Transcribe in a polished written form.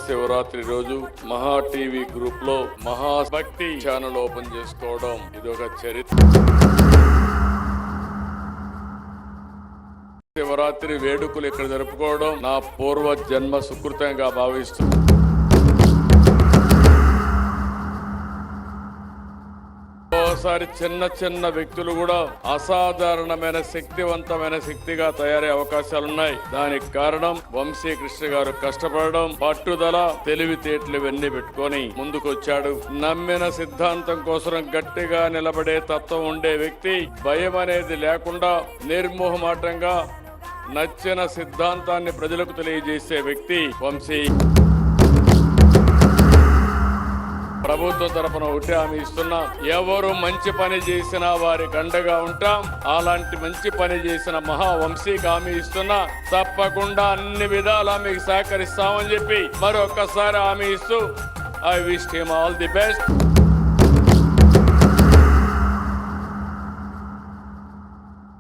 మహాశివరాత్రి రోజు మహా TV group లో మహాభక్తి ఛానల్ ఓపెన్ చేసుకోవడం ఇది ఒక చరిత్ర. శివరాత్రి వేడుకలు ఇక్కడ జరుపుకోవడం నా పూర్వ జన్మ సుకృతంగా భావిస్తుంది. ఒకసారి చిన్న చిన్న వ్యక్తులు కూడా అసాధారణమైన శక్తివంతమైన శక్తిగా తయారయ్యే అవకాశాలున్నాయి. దానికి కారణం వంశీకృష్ణ గారు కష్టపడడం, పట్టుదల, తెలివితేటలు ఇవన్నీ పెట్టుకొని ముందుకొచ్చాడు. నమ్మిన సిద్ధాంతం కోసం గట్టిగా నిలబడే తత్వం ఉండే వ్యక్తి, భయం అనేది లేకుండా నిర్మోహమాటంగా నచ్చిన సిద్ధాంతాన్ని ప్రజలకు తెలియజేసే వ్యక్తి వంశీ. ప్రభుత్వం తరపున ఒకటి హామీ ఇస్తున్నా, ఎవరు మంచి పని చేసినా వారికి అండగా ఉంటాం. అలాంటి మంచి పని చేసిన మహావంశీకి హామీ ఇస్తున్నా, తప్పకుండా అన్ని విధాలా మీకు సహకరిస్తామని చెప్పి మరొకసారి హామీ ఇస్తూ I wish him all the best.